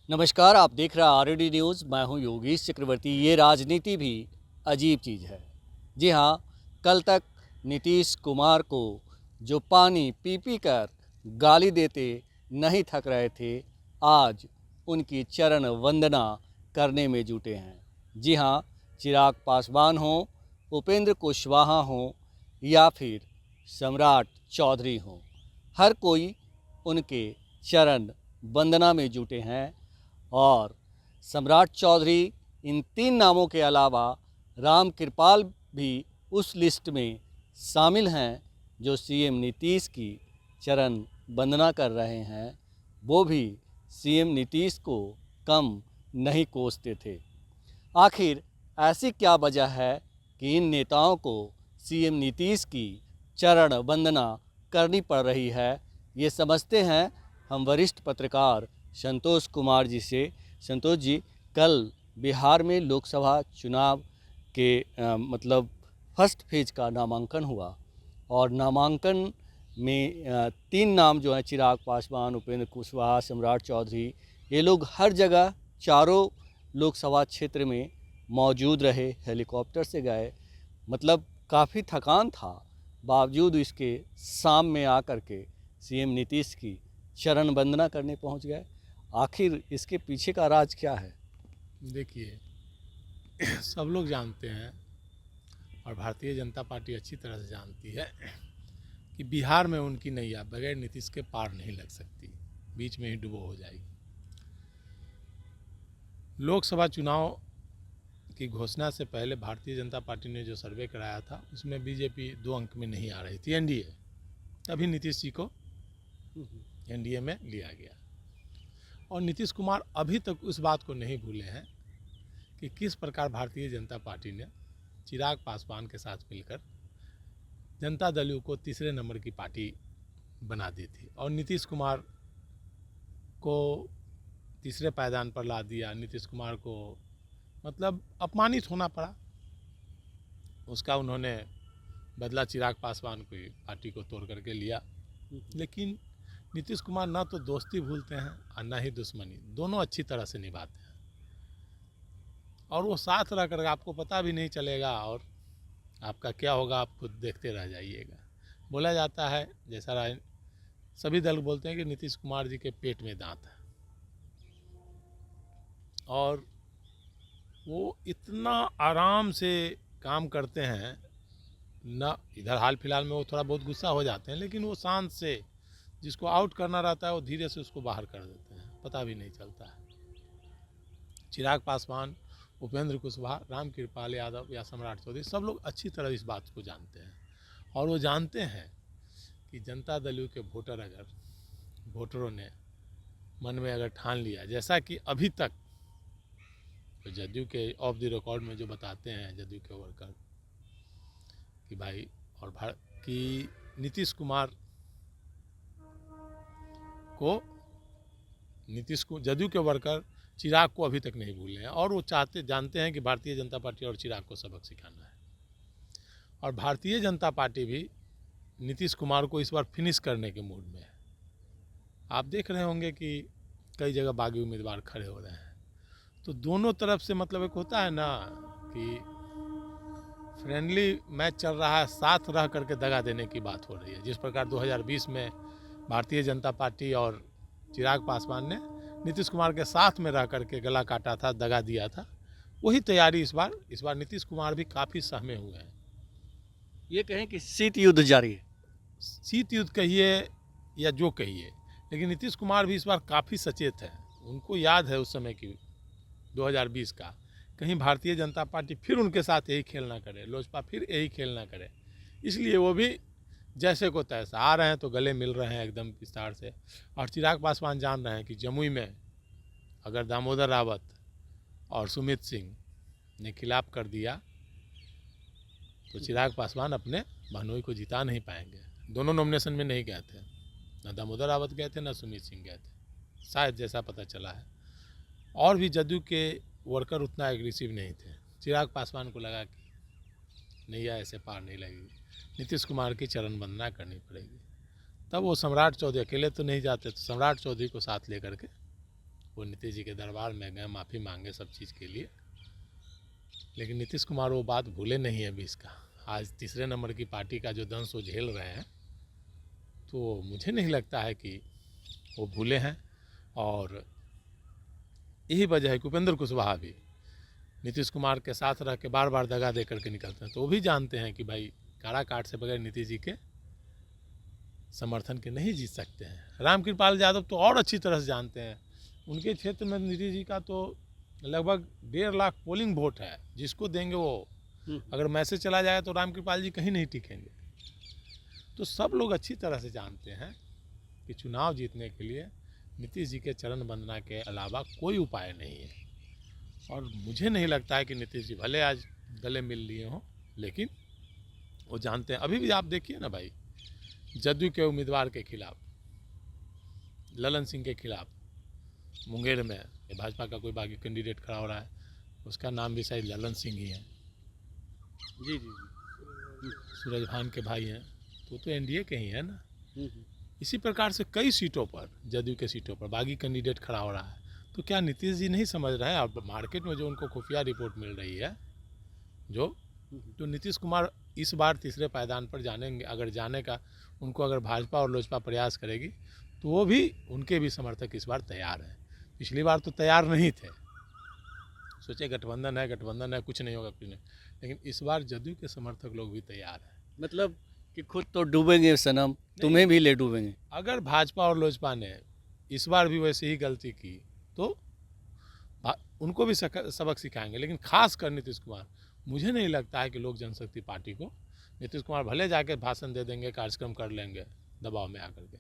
नमस्कार, आप देख रहे हैं आरडी न्यूज़। मैं हूं योगेश चक्रवर्ती। ये राजनीति भी अजीब चीज़ है। जी हाँ, कल तक नीतीश कुमार को जो पानी पी पी कर गाली देते नहीं थक रहे थे, आज उनकी चरण वंदना करने में जुटे हैं। जी हाँ, चिराग पासवान हों, उपेंद्र कुशवाहा हों या फिर सम्राट चौधरी हों, हर कोई उनके चरण वंदना में जुटे हैं। और सम्राट चौधरी इन तीन नामों के अलावा राम कृपाल भी उस लिस्ट में शामिल हैं जो सीएम नीतीश की चरण वंदना कर रहे हैं। वो भी सीएम नीतीश को कम नहीं कोसते थे। आखिर ऐसी क्या वजह है कि इन नेताओं को सीएम नीतीश की चरण वंदना करनी पड़ रही है? ये समझते हैं हम वरिष्ठ पत्रकार संतोष कुमार जी से। संतोष जी, कल बिहार में लोकसभा चुनाव के मतलब फर्स्ट फेज का नामांकन हुआ और नामांकन में तीन नाम जो हैं, चिराग पासवान, उपेंद्र कुशवाहा, सम्राट चौधरी, ये लोग हर जगह चारों लोकसभा क्षेत्र में मौजूद रहे, हेलीकॉप्टर से गए। मतलब काफ़ी थकान था, बावजूद इसके शाम में आकर के सीएम नीतीश की चरण वंदना करने पहुंच गए। आखिर इसके पीछे का राज क्या है? देखिए, सब लोग जानते हैं और भारतीय जनता पार्टी अच्छी तरह से जानती है कि बिहार में उनकी नैया बगैर नीतीश के पार नहीं लग सकती, बीच में ही डुबो हो जाएगी। लोकसभा चुनाव की घोषणा से पहले भारतीय जनता पार्टी ने जो सर्वे कराया था उसमें बीजेपी 2 अंक में नहीं आ रही थी, एनडीए। तभी नीतीश जी को एनडीए में लिया गया और नीतीश कुमार अभी तक उस बात को नहीं भूले हैं कि किस प्रकार भारतीय जनता पार्टी ने चिराग पासवान के साथ मिलकर जनता दल यू को तीसरे नंबर की पार्टी बना दी थी और नीतीश कुमार को तीसरे पायदान पर ला दिया। नीतीश कुमार को मतलब अपमानित होना पड़ा, उसका उन्होंने बदला चिराग पासवान की पार्टी को तोड़ करके लिया। लेकिन नीतीश कुमार ना तो दोस्ती भूलते हैं और ना ही दुश्मनी, दोनों अच्छी तरह से निभाते हैं और वो साथ रह कर आपको पता भी नहीं चलेगा और आपका क्या होगा आप खुद देखते रह जाइएगा। बोला जाता है, जैसा सभी दल बोलते हैं कि नीतीश कुमार जी के पेट में दांत है और वो इतना आराम से काम करते हैं ना। इधर हाल फिलहाल में वो थोड़ा बहुत गुस्सा हो जाते हैं, लेकिन वो शांत से जिसको आउट करना रहता है वो धीरे से उसको बाहर कर देते हैं, पता भी नहीं चलता है। चिराग पासवान, उपेंद्र कुशवाहा, राम कृपाल यादव या सम्राट चौधरी, सब लोग अच्छी तरह इस बात को जानते हैं और वो जानते हैं कि जनता दल यू के वोटरों ने मन में अगर ठान लिया, जैसा कि अभी तक तो जदयू के ऑफ द रिकॉर्ड में जो बताते हैं जदयू के वर्कर कि भाई और कि नीतीश कुमार को जदयू के वर्कर चिराग को अभी तक नहीं भूले हैं और वो जानते हैं कि भारतीय जनता पार्टी और चिराग को सबक सिखाना है। और भारतीय जनता पार्टी भी नीतीश कुमार को इस बार फिनिश करने के मूड में है। आप देख रहे होंगे कि कई जगह बागी उम्मीदवार खड़े हो रहे हैं, तो दोनों तरफ से मतलब एक होता है ना कि फ्रेंडली मैच चल रहा है, साथ रह करके दगा देने की बात हो रही है। जिस प्रकार 2020 में भारतीय जनता पार्टी और चिराग पासवान ने नीतीश कुमार के साथ में रह करके गला काटा था, दगा दिया था, वही तैयारी इस बार नीतीश कुमार भी काफ़ी सहमे हुए हैं। ये कहें कि शीत युद्ध जारी है। शीत युद्ध कहिए या जो कहिए, लेकिन नीतीश कुमार भी इस बार काफ़ी सचेत है। उनको याद है उस समय की 2020 का, कहीं भारतीय जनता पार्टी फिर उनके साथ यही खेल ना करे, लोजपा फिर यही खेल ना करे, इसलिए वो भी जैसे को तैसा आ रहे हैं तो गले मिल रहे हैं एकदम विस्तार से। और चिराग पासवान जान रहे हैं कि जमुई में अगर दामोदर रावत और सुमित सिंह ने खिलाफ कर दिया तो चिराग पासवान अपने बहनोई को जिता नहीं पाएंगे। दोनों नॉमिनेशन में नहीं गए थे, ना दामोदर रावत गए थे ना सुमित सिंह गए थे शायद, जैसा पता चला है। और भी जदयू के वर्कर उतना एग्रेसिव नहीं थे। चिराग पासवान को लगा कि नैया ऐसे पार नहीं लगेगी, नीतीश कुमार की चरण वंदना करनी पड़ेगी। तब वो सम्राट चौधरी, अकेले तो नहीं जाते, तो सम्राट चौधरी को साथ लेकर के वो नीतीश जी के दरबार में गए, माफ़ी मांगे सब चीज़ के लिए, लेकिन नीतीश कुमार वो बात भूले नहीं है अभी इसका। आज तीसरे नंबर की पार्टी का जो दंश वो झेल रहे हैं, तो मुझे नहीं लगता है कि वो भूले हैं। और यही वजह है कि उपेंद्र कुशवाहा भी नीतीश कुमार के साथ रह के बार बार दगा दे करके निकलते हैं, तो वो भी जानते हैं कि भाई काड़ा काट से बगैर नीतीश जी के समर्थन के नहीं जीत सकते हैं। रामकृपाल यादव तो और अच्छी तरह से जानते हैं, उनके क्षेत्र में नीतीश जी का तो लगभग 1.5 लाख पोलिंग वोट है, जिसको देंगे वो, अगर मैसेज चला जाए तो रामकृपाल जी कहीं नहीं टिकेंगे। तो सब लोग अच्छी तरह से जानते हैं कि चुनाव जीतने के लिए नीतीश जी के चरण वंदना के अलावा कोई उपाय नहीं है। और मुझे नहीं लगता है कि नीतीश जी भले आज गले मिल लिए हों, लेकिन वो जानते हैं। अभी भी आप देखिए ना भाई, जदयू के उम्मीदवार के खिलाफ, ललन सिंह के खिलाफ मुंगेर में भाजपा का कोई बागी कैंडिडेट खड़ा हो रहा है, उसका नाम भी शायद ललन सिंह ही है। जी जी जी। सूरजभान के भाई हैं, तो एनडीए के ही है ना। इसी प्रकार से कई सीटों पर, जदयू के सीटों पर बागी कैंडिडेट खड़ा हो रहा है। तो क्या नीतीश जी नहीं समझ रहे हैं? अब मार्केट में जो उनको खुफिया रिपोर्ट मिल रही है, तो नीतीश कुमार इस बार तीसरे पायदान पर जानेंगे। अगर जाने का उनको अगर भाजपा और लोजपा प्रयास करेगी, तो वो भी, उनके भी समर्थक इस बार तैयार हैं। पिछली बार तो तैयार नहीं थे, सोचे गठबंधन है, कुछ नहीं होगा, कुछ नहीं। लेकिन इस बार जदयू के समर्थक लोग भी तैयार हैं। मतलब कि खुद तो डूबेंगे सनम, तुम्हें भी ले डूबेंगे। अगर भाजपा और लोजपा ने इस बार भी वैसे ही गलती की तो उनको भी सबक सिखाएंगे। लेकिन खास कर नीतीश कुमार, मुझे नहीं लगता है कि लोक जनशक्ति पार्टी को, नीतीश कुमार भले जाके भाषण दे देंगे, कार्यक्रम कर लेंगे दबाव में आकर के,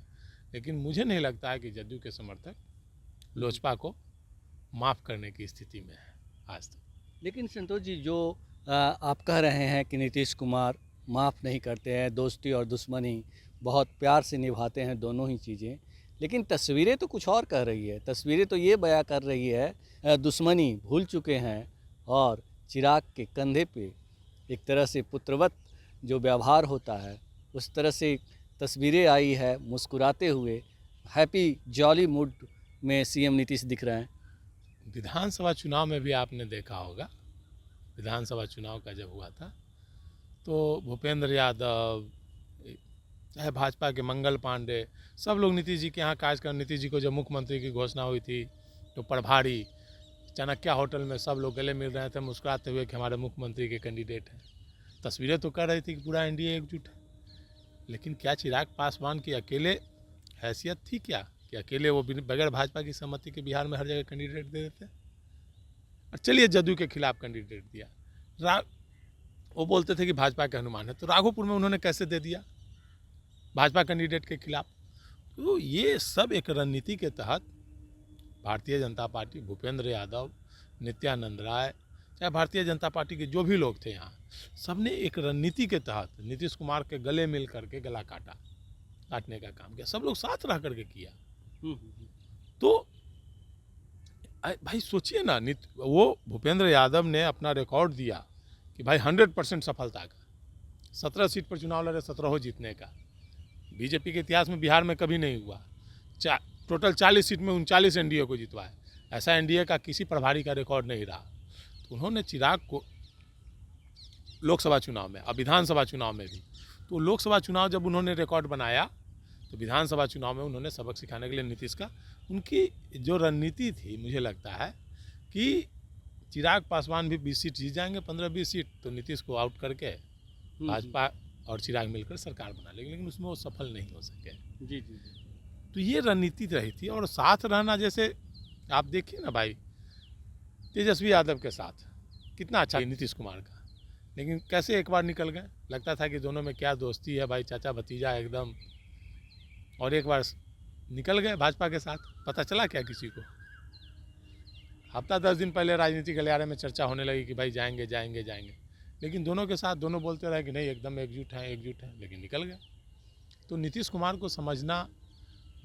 लेकिन मुझे नहीं लगता है कि जदयू के समर्थक लोजपा को माफ़ करने की स्थिति में है आज तक। लेकिन संतोष जी, जो आप कह रहे हैं कि नीतीश कुमार माफ़ नहीं करते हैं, दोस्ती और दुश्मनी बहुत प्यार से निभाते हैं, दोनों ही चीज़ें, लेकिन तस्वीरें तो कुछ और कह रही है। तस्वीरें तो ये बयां कर रही है दुश्मनी भूल चुके हैं, और चिराग के कंधे पे एक तरह से पुत्रवत जो व्यवहार होता है, उस तरह से तस्वीरें आई है। मुस्कुराते हुए हैप्पी जॉली मूड में सीएम नीतीश दिख रहे हैं। विधानसभा चुनाव में भी आपने देखा होगा, विधानसभा चुनाव का जब हुआ था, तो भूपेंद्र यादव, चाहे भाजपा के मंगल पांडे, सब लोग नीतीश जी के यहाँ कार्यक्रम, नीतीश जी को जब मुख्यमंत्री की घोषणा हुई थी, तो प्रभारी चाणक्य होटल में सब लोग गले मिल रहे थे मुस्कुराते हुए कि हमारे मुख्यमंत्री के कैंडिडेट हैं। तस्वीरें तो कर रही थी कि पूरा एनडीए एकजुट है, लेकिन क्या चिराग पासवान की अकेले हैसियत थी क्या कि अकेले वो बगैर भाजपा की सहमति के बिहार में हर जगह कैंडिडेट दे देते? और चलिए जदयू के खिलाफ कैंडिडेट दिया, वो बोलते थे कि भाजपा के हनुमान है, तो राघोपुर में उन्होंने कैसे दे दिया भाजपा कैंडिडेट के खिलाफ? तो ये सब एक रणनीति के तहत भारतीय जनता पार्टी, भूपेंद्र यादव, नित्यानंद राय, चाहे भारतीय जनता पार्टी के जो भी लोग थे यहाँ, सब ने एक रणनीति के तहत नीतीश कुमार के गले मिल करके गला काटने का काम किया। सब लोग साथ रह करके किया। तो भाई सोचिए ना, वो भूपेंद्र यादव ने अपना रिकॉर्ड दिया कि भाई 100% सफलता का, 17 सीट पर चुनाव लड़े, 17 जीतने का। बीजेपी के इतिहास में बिहार में कभी नहीं हुआ। टोटल 40 सीट में 39 एनडीए को जितवाए, ऐसा एनडीए का किसी प्रभारी का रिकॉर्ड नहीं रहा। तो उन्होंने चिराग को लोकसभा चुनाव में, अब विधानसभा चुनाव में भी, तो लोकसभा चुनाव जब उन्होंने रिकॉर्ड बनाया, तो विधानसभा चुनाव में उन्होंने सबक सिखाने के लिए नीतीश का, उनकी जो रणनीति थी, मुझे लगता है कि चिराग पासवान भी 20 सीट जीत जाएंगे, 15-20 सीट, तो नीतीश को आउट करके भाजपा और चिराग मिलकर सरकार बना लेंगे, लेकिन उसमें वो सफल नहीं हो सके। जी जी जी। तो ये रणनीति रही थी। और साथ रहना, जैसे आप देखिए ना भाई, तेजस्वी यादव के साथ कितना अच्छा नीतीश कुमार का, लेकिन कैसे एक बार निकल गए। लगता था कि दोनों में क्या दोस्ती है भाई, चाचा भतीजा एकदम, और एक बार निकल गए भाजपा के साथ। पता चला क्या किसी को? हफ्ता 10 दिन पहले राजनीति गलियारे में चर्चा होने लगी कि भाई जाएंगे जाएंगे जाएंगे, लेकिन दोनों के साथ दोनों बोलते रहे कि नहीं एकदम एकजुट है, लेकिन निकल गए। तो नीतीश कुमार को समझना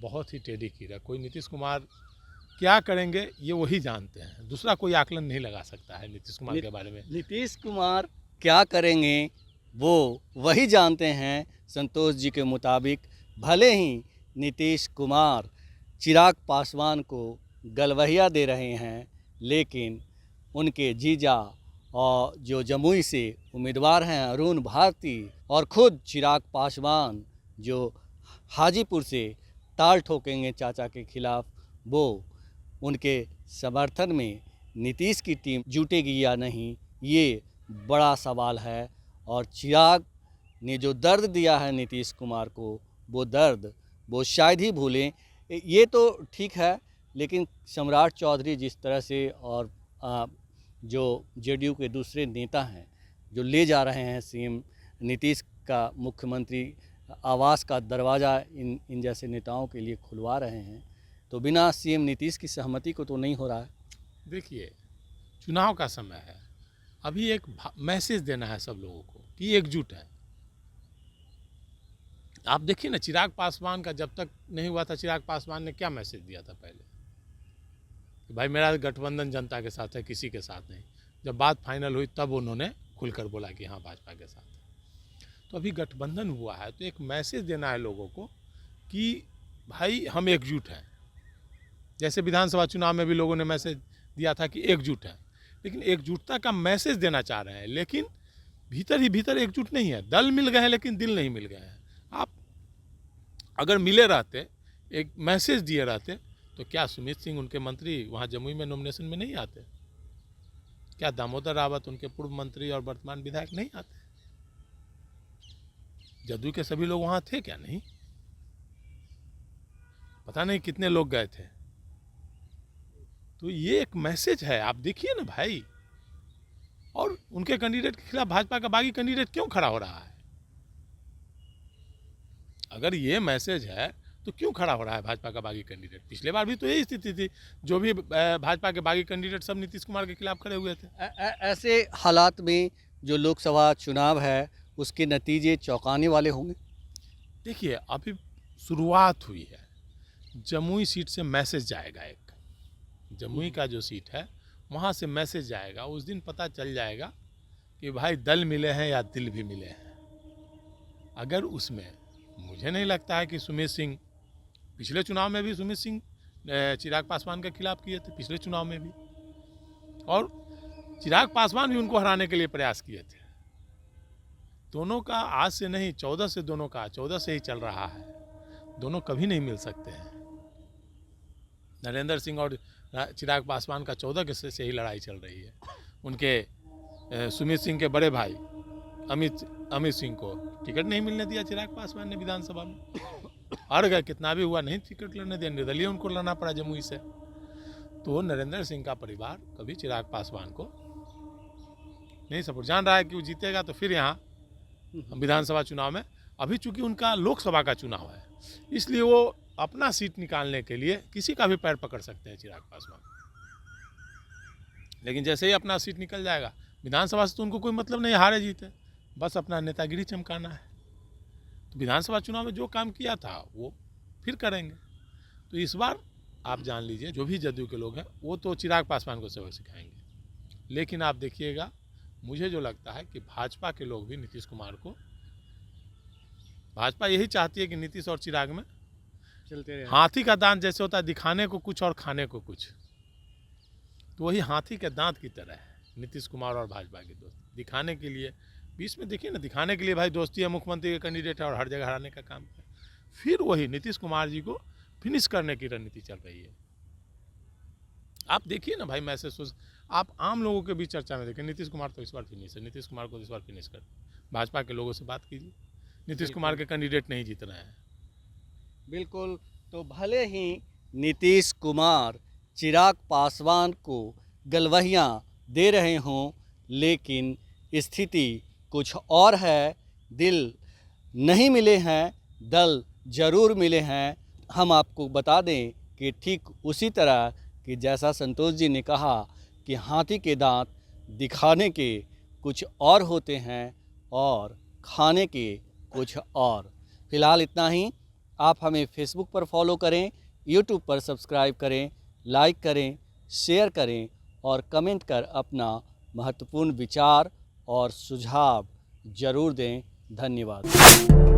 बहुत ही टेढ़ी कीड़ा। कोई नीतीश कुमार क्या करेंगे ये वही जानते हैं, दूसरा कोई आकलन नहीं लगा सकता है नीतीश कुमार के बारे में। नीतीश कुमार क्या करेंगे वो वही जानते हैं। संतोष जी के मुताबिक भले ही नीतीश कुमार चिराग पासवान को गलवहिया दे रहे हैं, लेकिन उनके जीजा और जो जमुई से उम्मीदवार हैं अरुण भारती और ख़ुद चिराग पासवान जो हाजीपुर से ताल ठोकेंगे चाचा के खिलाफ, वो उनके समर्थन में नीतीश की टीम जुटेगी या नहीं, ये बड़ा सवाल है। और चिराग ने जो दर्द दिया है नीतीश कुमार को, वो दर्द वो शायद ही भूलें। ये तो ठीक है, लेकिन सम्राट चौधरी जिस तरह से और जो जेडीयू के दूसरे नेता हैं जो ले जा रहे हैं सीएम नीतीश का मुख्यमंत्री आवास का दरवाज़ा इन जैसे नेताओं के लिए खुलवा रहे हैं, तो बिना सीएम नीतीश की सहमति को तो नहीं हो रहा है। देखिए, चुनाव का समय है, अभी एक मैसेज देना है सब लोगों को कि एकजुट है। आप देखिए ना, चिराग पासवान का जब तक नहीं हुआ था, चिराग पासवान ने क्या मैसेज दिया था पहले कि भाई मेरा गठबंधन जनता के साथ है, किसी के साथ नहीं। जब बात फाइनल हुई तब उन्होंने खुलकर बोला कि हाँ भाजपा के साथ है। तो अभी गठबंधन हुआ है तो एक मैसेज देना है लोगों को कि भाई हम एकजुट हैं। जैसे विधानसभा चुनाव में भी लोगों ने मैसेज दिया था कि एकजुट है, लेकिन एकजुटता का मैसेज देना चाह रहे हैं, लेकिन भीतर ही भीतर एकजुट नहीं है। दल मिल गए हैं लेकिन दिल नहीं मिल गए हैं। आप अगर मिले रहते, एक मैसेज दिए रहते, तो क्या सुमित सिंह उनके मंत्री वहाँ जमुई में नॉमिनेशन में नहीं आते? क्या दामोदर रावत उनके पूर्व मंत्री और वर्तमान विधायक नहीं आते? जदयू के सभी लोग वहाँ थे क्या? नहीं, पता नहीं कितने लोग गए थे। तो ये एक मैसेज है, आप देखिए ना भाई। और उनके कैंडिडेट के खिलाफ भाजपा का बागी कैंडिडेट क्यों खड़ा हो रहा है? अगर ये मैसेज है तो क्यों खड़ा हो रहा है भाजपा का बागी कैंडिडेट? पिछले बार भी तो यही स्थिति थी, जो भी भाजपा के बागी कैंडिडेट सब नीतीश कुमार के खिलाफ खड़े हुए थे। ऐसे हालात में जो लोकसभा चुनाव है उसके नतीजे चौंकाने वाले होंगे। देखिए, अभी शुरुआत हुई है। जमुई सीट से मैसेज जाएगा, एक जमुई का जो सीट है वहाँ से मैसेज जाएगा। उस दिन पता चल जाएगा कि भाई दल मिले हैं या दिल भी मिले हैं। अगर उसमें, मुझे नहीं लगता है कि सुमित सिंह, पिछले चुनाव में भी सुमित सिंह चिराग पासवान के खिलाफ किए थे, पिछले चुनाव में भी, और चिराग पासवान भी उनको हराने के लिए प्रयास किए थे। दोनों का आज से नहीं, 14 से दोनों का 14 से ही चल रहा है। दोनों कभी नहीं मिल सकते हैं। नरेंद्र सिंह और चिराग पासवान का 14 से ही लड़ाई चल रही है। उनके सुमित सिंह के बड़े भाई अमित सिंह को टिकट नहीं मिलने दिया चिराग पासवान ने विधानसभा में। हार गए, कितना भी हुआ, नहीं टिकट लड़ने दिया, निर्दलीय उनको लड़ना पड़ा जमुई से। तो नरेंद्र सिंह का परिवार कभी चिराग पासवान को नहीं सपोर्ट, जान रहा है कि वो जीतेगा तो फिर यहाँ विधानसभा चुनाव में, अभी चूंकि उनका लोकसभा का चुनाव है, इसलिए वो अपना सीट निकालने के लिए किसी का भी पैर पकड़ सकते हैं चिराग पासवान। लेकिन जैसे ही अपना सीट निकल जाएगा विधानसभा से, तो उनको कोई मतलब नहीं हारे जीते, बस अपना नेतागिरी चमकाना है। तो विधानसभा चुनाव में जो काम किया था वो फिर करेंगे। तो इस बार आप जान लीजिए, जो भी जदयू के लोग हैं वो तो चिराग पासवान को सबक सिखाएंगे। लेकिन आप देखिएगा, मुझे जो लगता है कि भाजपा के लोग भी नीतीश कुमार को, भाजपा यही चाहती है कि नीतीश और चिराग में चलते रहे। हाथी का दांत जैसे होता है, दिखाने को कुछ और खाने को कुछ, तो वही हाथी के दांत की तरह है नीतीश कुमार और भाजपा की दोस्ती। दिखाने के लिए बीच में देखिए ना, दिखाने के लिए भाई दोस्ती है, मुख्यमंत्री के कैंडिडेट है और हर जगह हराने का काम है। फिर वही नीतीश कुमार जी को फिनिश करने की रणनीति चल रही है। आप देखिए ना भाई, मैसेज आप आम लोगों के बीच चर्चा में देखें, नीतीश कुमार तो इस बार फिनिश है, नीतीश कुमार को इस बार फिनिश कर। भाजपा के लोगों से बात कीजिए, नीतीश कुमार के कैंडिडेट नहीं जीत रहे हैं। बिल्कुल। तो भले ही नीतीश कुमार चिराग पासवान को गलवहियाँ दे रहे हों, लेकिन स्थिति कुछ और है। दिल नहीं मिले हैं, दल जरूर मिले हैं। हम आपको बता दें कि ठीक उसी तरह कि जैसा संतोष जी ने कहा कि हाथी के दांत दिखाने के कुछ और होते हैं और खाने के कुछ और। फिलहाल इतना ही। आप हमें फेसबुक पर फॉलो करें, यूट्यूब पर सब्सक्राइब करें, लाइक करें, शेयर करें और कमेंट कर अपना महत्वपूर्ण विचार और सुझाव ज़रूर दें। धन्यवाद।